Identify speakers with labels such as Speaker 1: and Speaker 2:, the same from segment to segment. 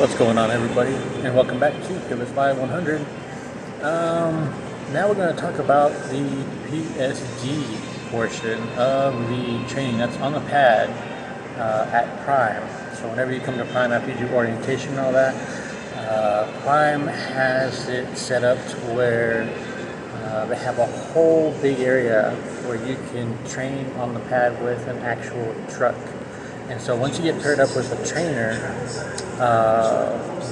Speaker 1: What's going on, everybody, and welcome back to Fearless Live 100. Now we're going to talk about the PSG portion of the training that's on the pad at Prime. So whenever you come to Prime after you do orientation and all that, Prime has it set up to where they have a whole big area where you can train on the pad with an actual truck. And so once you get paired up with a trainer,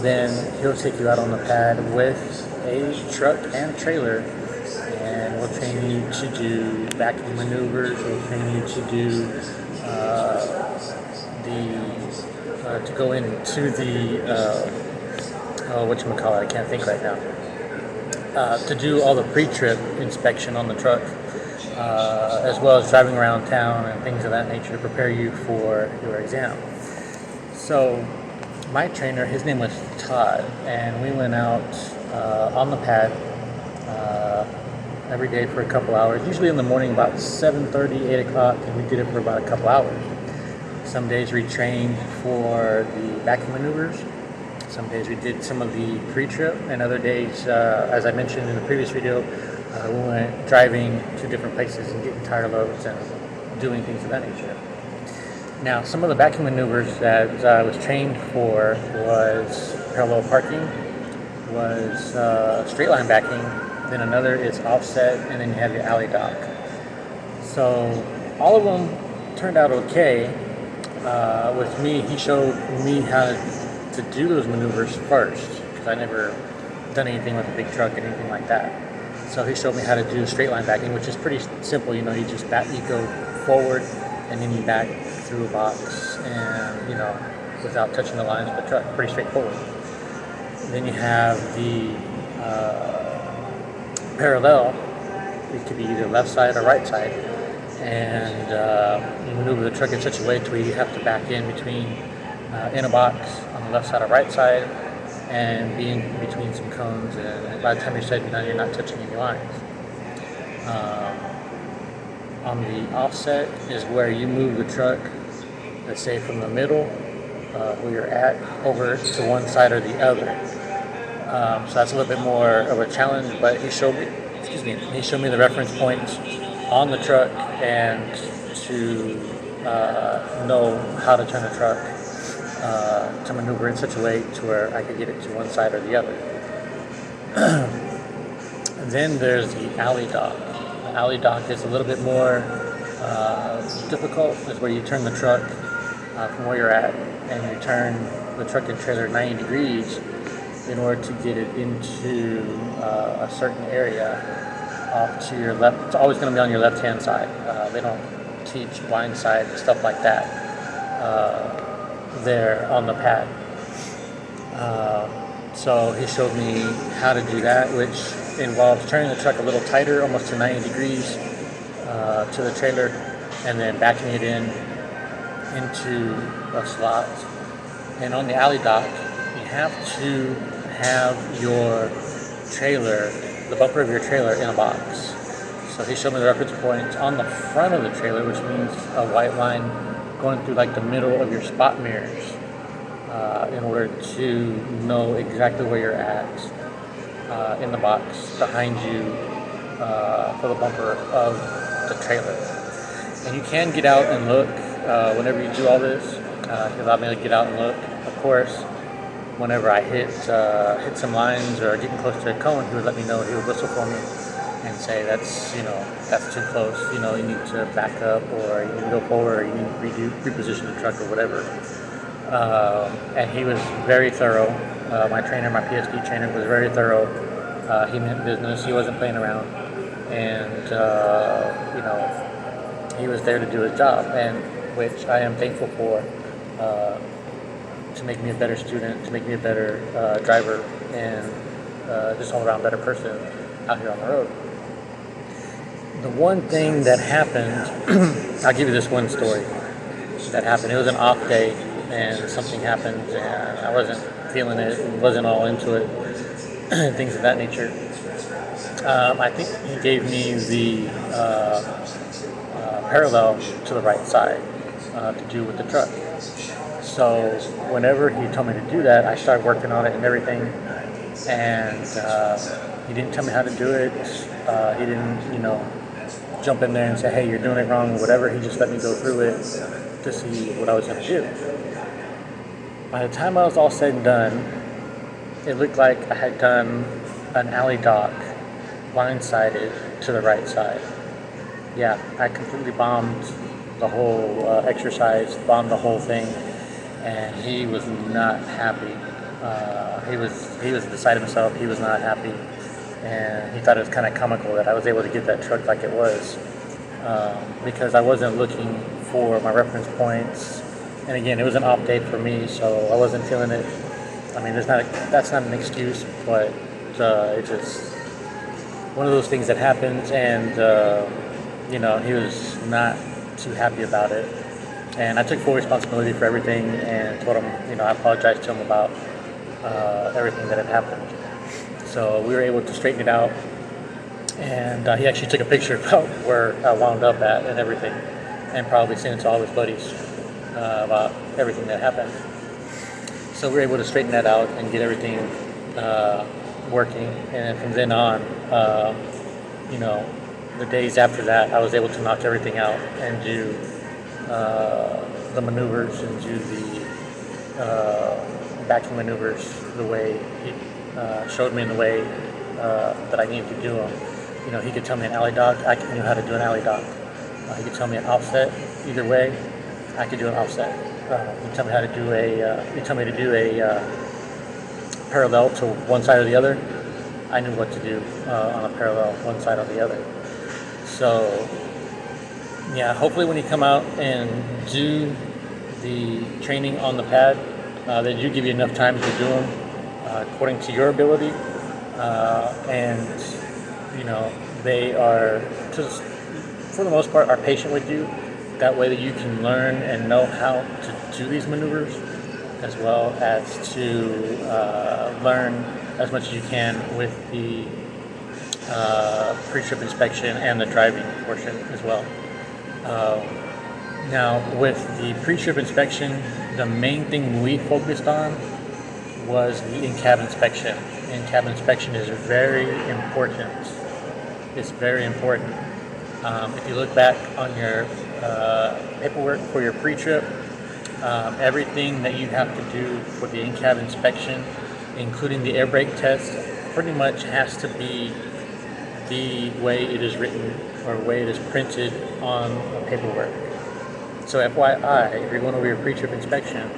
Speaker 1: then he'll take you out on the pad with a truck and trailer, and we'll train you to do backing maneuvers. We'll train you to do to go into the whatchamacallit, I can't think right now. To do all the pre-trip inspection on the truck, as well as driving around town and things of that nature to prepare you for your exam. So my trainer, his name was Todd, and we went out on the pad every day for a couple hours, usually in the morning about 7:30, 8 o'clock, and we did it for about a couple hours. Some days we trained for the backing maneuvers. Some days we did some of the pre-trip, and other days, as I mentioned in the previous video, we went driving to different places and getting tire loads and doing things of that nature. Now, some of the backing maneuvers that I was trained for was parallel parking, was straight line backing, then another is offset, and then you have your alley dock. So all of them turned out okay. With me, he showed me how to do those maneuvers first, because I never done anything with a big truck or anything like that. So he showed me how to do straight line backing, which is pretty simple. You know, you just you go forward and then you back through a box, and without touching the lines of the truck, pretty straightforward. Then you have the parallel. It could be either left side or right side, and you maneuver the truck in such a way to where you have to back in between in a box on the left side or right side, and be in between some cones, and by the time you're said and done, you're not touching any lines. On the offset is where you move the truck, let's say from the middle, where you're at, over to one side or the other. So that's a little bit more of a challenge, but he showed me the reference points on the truck and to know how to turn the truck to maneuver in such a way to where I could get it to one side or the other. And then there's the alley dock. The alley dock is a little bit more difficult. It's where you turn the truck from where you're at, and you turn the truck and trailer 90 degrees in order to get it into a certain area off to your left. It's always going to be on your left-hand side. They don't teach blind side and stuff like that there on the pad. So he showed me how to do that, which involves turning the truck a little tighter, almost to 90 degrees to the trailer, and then backing it into a slot. And on the alley dock, you have to have your trailer, the bumper of your trailer, in a box. So he showed me the reference points on the front of the trailer, which means a white line going through like the middle of your spot mirrors, in order to know exactly where you're at in the box behind you for the bumper of the trailer. And you can get out and look whenever you do all this. He allowed me to get out and look. Of course, whenever I hit some lines or getting close to a cone, he would let me know. He would whistle for me and say, that's too close. You need to back up, or you need to go forward, or you need to reposition the truck or whatever. And he was very thorough. My trainer, my PSD trainer, was very thorough. He meant business. He wasn't playing around, and he was there to do his job, and which I am thankful for, to make me a better student, to make me a better driver, and just all around better person out here on the road. The one thing that happened, I'll give you this one story that happened. It was an off day, and something happened, and I wasn't feeling it, wasn't all into it, and things of that nature. I think he gave me the parallel to the right side to do with the truck. So whenever he told me to do that, I started working on it and everything. And he didn't tell me how to do it. He didn't, jump in there and say, hey, you're doing it wrong or whatever. He just let me go through it to see what I was going to do. By the time I was all said and done, it looked like I had done an alley dock blindsided to the right side. Yeah, I completely bombed the whole exercise, bombed the whole thing, and he was not happy. He was beside himself. He was not happy, and he thought it was kind of comical that I was able to get that truck like it was, because I wasn't looking for my reference points. And again, it was an off day for me, so I wasn't feeling it. I mean, that's not an excuse, but it's just one of those things that happens, and he was not too happy about it. And I took full responsibility for everything and told him, I apologized to him about everything that had happened. So we were able to straighten it out, and he actually took a picture about where I wound up at and everything, and probably sent it to all his buddies about everything that happened. So we were able to straighten that out and get everything working, and then from then on, the days after that, I was able to knock everything out and do the maneuvers and do the backing maneuvers the way he showed me in the way that I needed to do them. He could tell me an alley dock, I knew how to do an alley dock. He could tell me an offset either way, I could do an offset. He told me how to do he told me to do a parallel to one side or the other. I knew what to do on a parallel, one side or the other. So, yeah, hopefully when you come out and do the training on the pad, they do give you enough time to do them according to your ability. And, they are, just for the most part, are patient with you. That way that you can learn and know how to do these maneuvers, as well as to learn as much as you can with the pre-trip inspection and the driving portion as well. Now, with the pre-trip inspection, the main thing we focused on was the in-cab inspection. In-cab inspection is very important. It's very important. If you look back on your paperwork for your pre-trip, everything that you have to do for the in-cab inspection, including the air brake test, pretty much has to be the way it is written or the way it is printed on the paperwork. So FYI, if you're going over your pre-trip inspection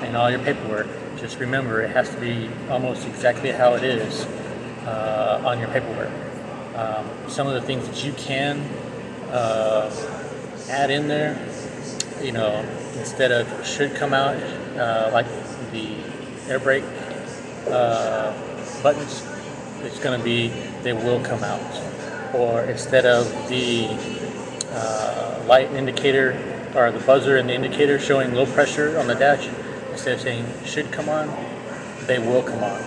Speaker 1: and all your paperwork, just remember it has to be almost exactly how it is on your paperwork. Some of the things that you can add in there, instead of should come out, like the air brake buttons, it's going to be they will come out. Or instead of the light indicator or the buzzer and the indicator showing low pressure on the dash, instead of saying should come on, they will come on.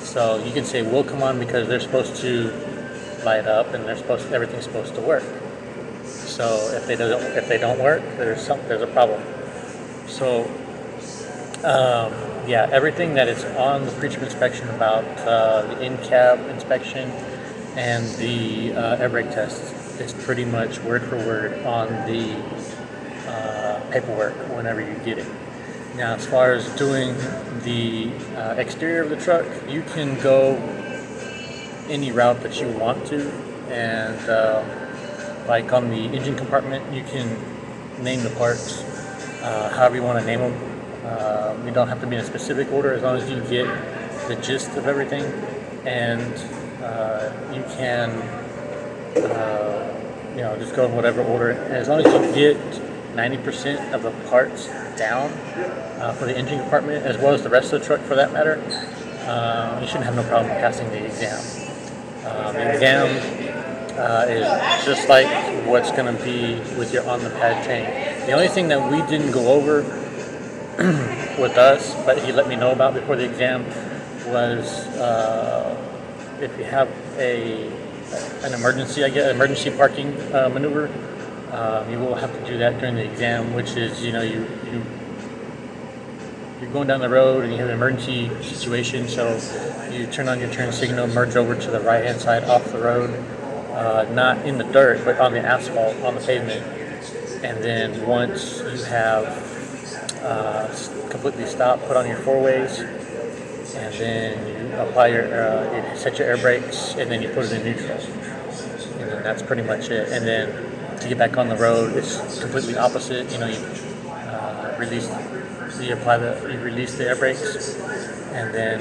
Speaker 1: So you can say will come on because they're supposed to light up and everything's supposed to work. So if they don't work, there's a problem. So everything that is on the pre-trip inspection about the in-cab inspection and the air brake test is pretty much word for word on the paperwork whenever you get it. Now, as far as doing the exterior of the truck, you can go any route that you want to, and like on the engine compartment, you can name the parts however you want to name them. You don't have to be in a specific order as long as you get the gist of everything, and you can just go in whatever order. And as long as you get 90% of the parts down for the engine compartment, as well as the rest of the truck for that matter, you shouldn't have no problem passing the exam. The exam is just like what's going to be with your on-the-pad tank. The only thing that we didn't go over with us, but he let me know about before the exam, was if you have an emergency parking maneuver, you will have to do that during the exam, which is, you you're going down the road and you have an emergency situation, so you turn on your turn signal, merge over to the right hand side off the road, not in the dirt, but on the asphalt, on the pavement. And then once you have completely stopped, put on your four ways, and then you apply your, you set your air brakes, and then you put it in neutral. And then that's pretty much it. And then to get back on the road, it's completely opposite. You know, you you release the air brakes, and then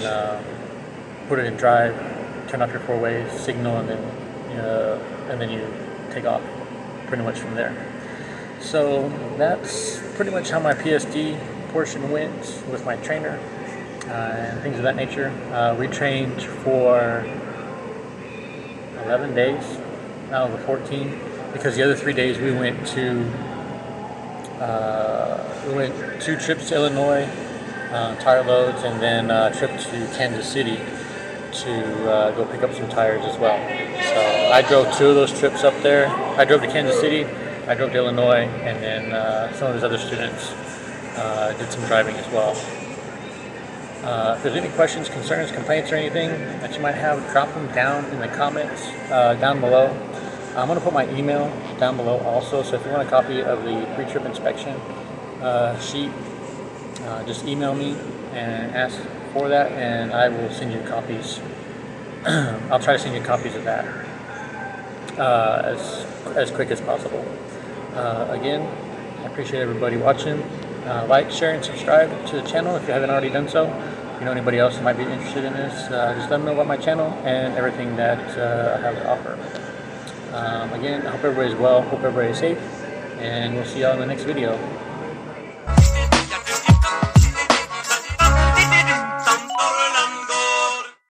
Speaker 1: put it in drive, turn off your four ways, signal, and then you take off. Pretty much from there. So that's pretty much how my PSD portion went with my trainer and things of that nature. We trained for 11 days out of the 14, because the other 3 days we went 2 trips to Illinois, tire loads, and then a trip to Kansas City to go pick up some tires as well. So I drove 2 of those trips up there. I drove to Kansas City, I drove to Illinois, and then some of his other students did some driving as well. If there's any questions, concerns, complaints, or anything that you might have, drop them down in the comments down below. I'm going to put my email down below also, so if you want a copy of the pre-trip inspection sheet, just email me and ask for that, and I will send you copies. I'll try to send you copies of that as quick as possible. Again, I appreciate everybody watching. Like, share, and subscribe to the channel if you haven't already done so. If you know anybody else who might be interested in this, just let them know about my channel and everything that I have to offer. Again, I hope everybody's well, hope everybody's safe, and we'll see y'all in the next video.